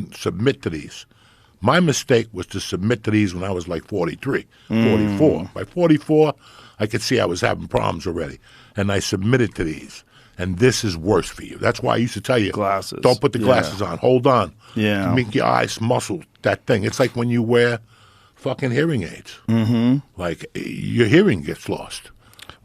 fucking submit to these. My mistake was to submit to these when I was like 43, 44. By 44, I could see I was having problems already. And I submitted to these. And this is worse for you. That's why I used to tell you, glasses. Don't put the glasses on. Hold on. Yeah. Make your eyes muscle, that thing. It's like when you wear fucking hearing aids. Like, your hearing gets lost.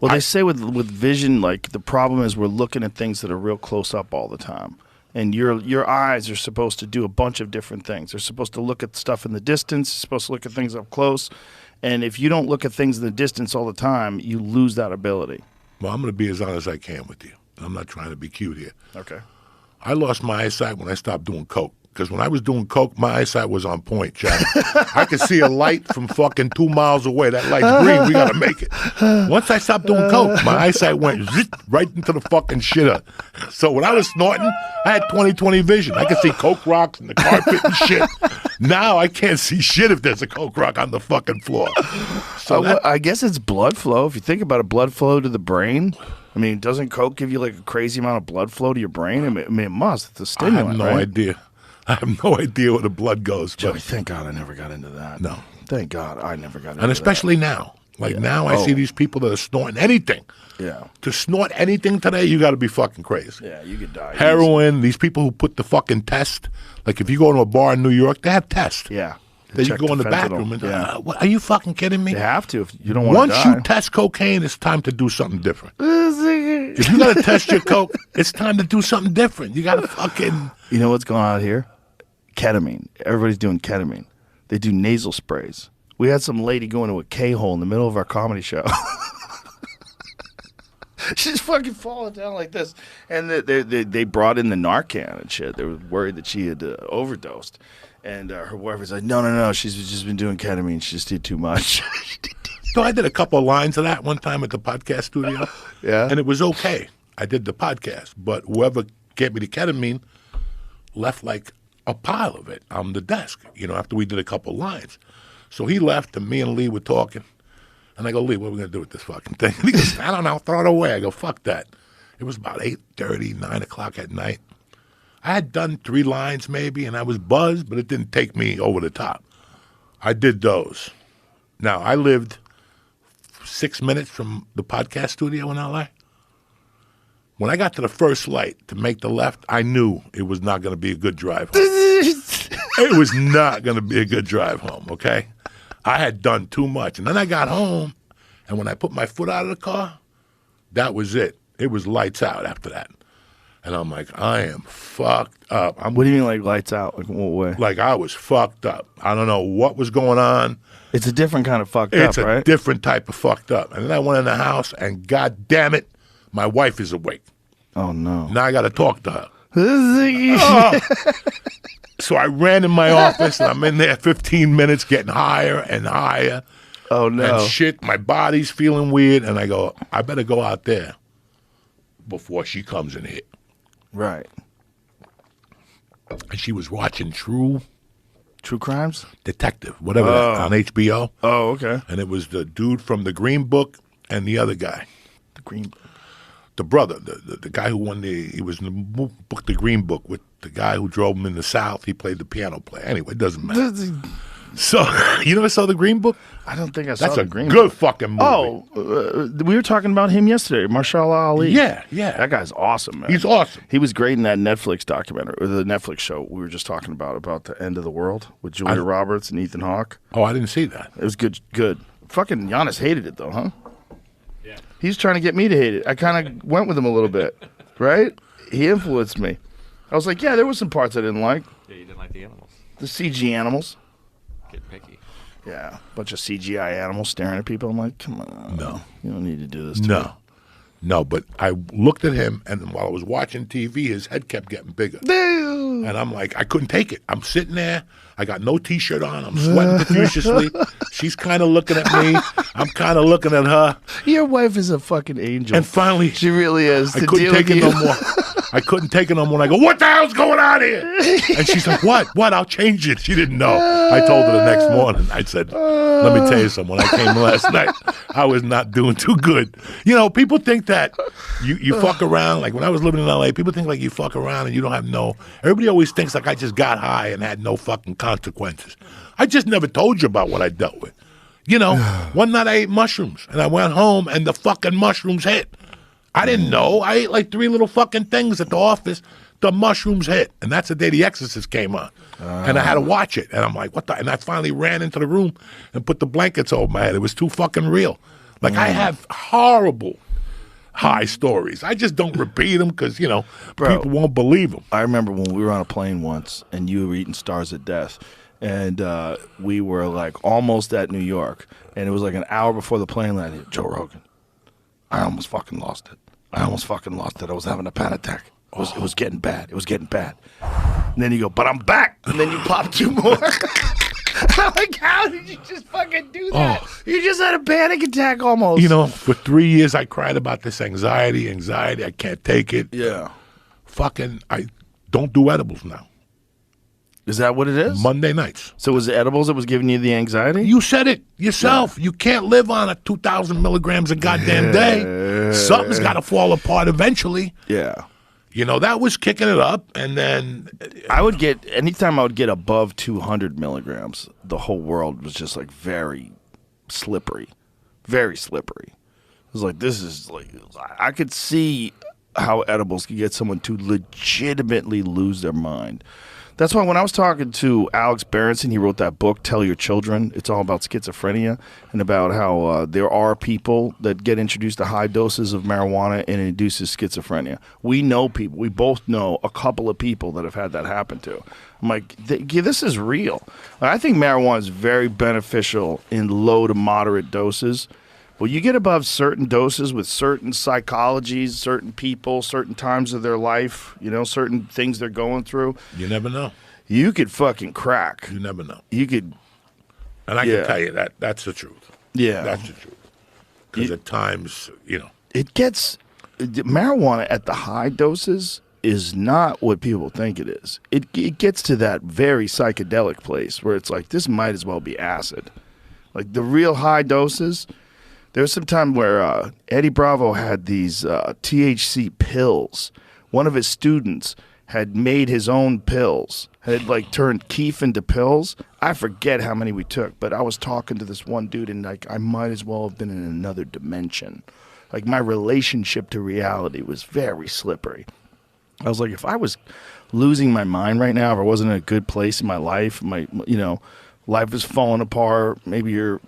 Well, they say with vision, like, the problem is we're looking at things that are real close up all the time. And your eyes are supposed to do a bunch of different things. They're supposed to look at stuff in the distance. They're supposed to look at things up close. And if you don't look at things in the distance all the time, you lose that ability. Well, I'm going to be as honest as I can with you. I'm not trying to be cute here. Okay. I lost my eyesight when I stopped doing coke. Because when I was doing coke, my eyesight was on point, Jack. I could see a light from fucking 2 miles away. That light's green. We got to make it. Once I stopped doing coke, my eyesight went right into the fucking shitter. So when I was snorting, I had 20/20 vision. I could see coke rocks and the carpet and shit. Now I can't see shit if there's a coke rock on the fucking floor. So I guess it's blood flow. If you think about it, blood flow to the brain. I mean, doesn't coke give you like a crazy amount of blood flow to your brain? I mean it must. It's a stimulant, I have no right? idea. I have no idea where the blood goes. Joey, thank God I never got into that. No. Thank God I never got into that. And especially now. Like now I see these people that are snorting anything. Yeah. To snort anything today, you got to be fucking crazy. Yeah, you could die. Heroin, these people who put the fucking test. Like if you go to a bar in New York, they have tests. Yeah. Then you Check go in the fentanyl. bathroom and, Yeah. what, are you fucking kidding me? They have to if you don't want to die. Once you test cocaine, it's time to do something different. If you got to test your coke, it's time to do something different. You got to fucking... You know what's going on out here? Ketamine. Everybody's doing ketamine. They do nasal sprays. We had some lady go into a K-hole in the middle of our comedy show. She's fucking falling down like this. And they brought in the Narcan and shit. They were worried that she had overdosed. And her boyfriend's like, no. She's just been doing ketamine. She just did too much. So I did a couple of lines of that one time at the podcast studio. Yeah. And it was okay. I did the podcast. But whoever gave me the ketamine left like a pile of it on the desk, after we did a couple of lines. So he left, and me and Lee were talking. And I go, Lee, what are we going to do with this fucking thing? And he goes, I don't know, throw it away. I go, fuck that. It was about 8:30, 9 o'clock at night. I had done 3 lines maybe, and I was buzzed, but it didn't take me over the top. I did those. Now, I lived 6 minutes from the podcast studio in L.A. When I got to the first light to make the left, I knew it was not going to be a good drive home. It was not going to be a good drive home, okay? I had done too much. And then I got home, and when I put my foot out of the car, that was it. It was lights out after that. And I'm like, I am fucked up. What do you mean, like, lights out? Like, in what way? Like, I was fucked up. I don't know what was going on. It's a different kind of fucked It's up, right? It's a different type of fucked up. And then I went in the house, and God damn it, my wife is awake. Oh, no. Now I got to talk to her. Oh. So I ran in my office, and I'm in there 15 minutes getting higher and higher. Oh, no. And shit, my body's feeling weird. And I go, I better go out there before she comes in here. Right. And she was watching True Crimes? Detective, whatever, that, on HBO. Oh, okay. And it was the dude from The Green Book and the other guy. The Green Book. The brother, the guy who won he was in the book, The Green Book, with the guy who drove him in the South. He played the piano player. Anyway, it doesn't matter. So, you never saw The Green Book? I don't think I saw That's The Green Book. That's a good Book. fucking movie. We were talking about him yesterday, Marshall Ali. Yeah. That guy's awesome, man. He's awesome. He was great in that Netflix documentary, or the Netflix show we were just talking about the end of the world with Julia Roberts and Ethan Hawke. Oh, I didn't see that. It was good. Fucking Giannis hated it, though, huh? Yeah. He's trying to get me to hate it. I kind of went with him a little bit, right? He influenced me. I was like, yeah, there were some parts I didn't like. Yeah, you didn't like the animals. The CG animals. Getting picky. Yeah, bunch of CGI animals staring at people. I'm like, come on. No. You don't need to do this to me. No, but I looked at him, and while I was watching TV, his head kept getting bigger. And I'm like, I couldn't take it. I'm sitting there. I got no T-shirt on. I'm sweating profusely. She's kind of looking at me. I'm kind of looking at her. Your wife is a fucking angel. And finally, she really is. I couldn't take it no more. I couldn't take it no more. And I go, what the hell's going on here? And she's like, what? I'll change it. She didn't know. I told her the next morning. I said, let me tell you something. When I came last night, I was not doing too good. You know, people think that you fuck around. Like when I was living in L.A., people think like you fuck around and you don't have everybody always thinks like I just got high and had no fucking consequences. I just never told you about what I dealt with. You know, one night I ate mushrooms and I went home and the fucking mushrooms hit. I didn't know. I ate like 3 little fucking things at the office. The mushrooms hit. And that's the day The Exorcist came on. And I had to watch it. And I'm like, what the? And I finally ran into the room and put the blankets over my head. It was too fucking real. Like I have horrible high stories. I just don't repeat them because, you know, people won't believe them. I remember when we were on a plane once and you were eating Stars of Death. And we were like almost at New York. And it was like an hour before the plane landed. Joe Rogan, I almost fucking lost it. I was having a panic attack. It was getting bad. It was getting bad. And then you go, but I'm back. And then you pop 2 more. I'm like, how did you just fucking do that? Oh. You just had a panic attack almost. You know, for 3 years I cried about this anxiety. I can't take it. Yeah. Fucking, I don't do edibles now. Is that what it is? Monday nights. So was it edibles that was giving you the anxiety? You said it yourself. Yeah. You can't live on a 2,000 milligrams a goddamn day. Something's got to fall apart eventually. Yeah. You know, that was kicking it up. And then anytime I would get above 200 milligrams, the whole world was just like very slippery. Very slippery. It was like, this is like, I could see how edibles could get someone to legitimately lose their mind. That's why when I was talking to Alex Berenson, he wrote that book, Tell Your Children. It's all about schizophrenia and about how there are people that get introduced to high doses of marijuana and it induces schizophrenia. We know people. We both know a couple of people that have had that happen to. I'm like, this is real. I think marijuana is very beneficial in low to moderate doses. Well, you get above certain doses with certain psychologies, certain people, certain times of their life, you know, certain things they're going through. You never know. You could fucking crack. You never know. You could. And I can tell you that's the truth. Yeah. That's the truth. Because at times, you know. It gets, marijuana at the high doses is not what people think it is. It gets to that very psychedelic place where it's like, this might as well be acid. Like the real high doses. There was some time where Eddie Bravo had these THC pills. One of his students had made his own pills, had like turned keef into pills. I forget how many we took, but I was talking to this one dude and like I might as well have been in another dimension. Like my relationship to reality was very slippery. I was like, if I was losing my mind right now, if I wasn't in a good place in my life, life is falling apart, maybe you're,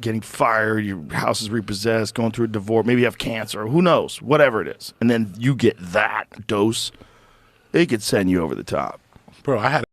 getting fired, your house is repossessed, going through a divorce, maybe you have cancer, who knows, whatever it is. And then you get that dose, it could send you over the top. Bro, I had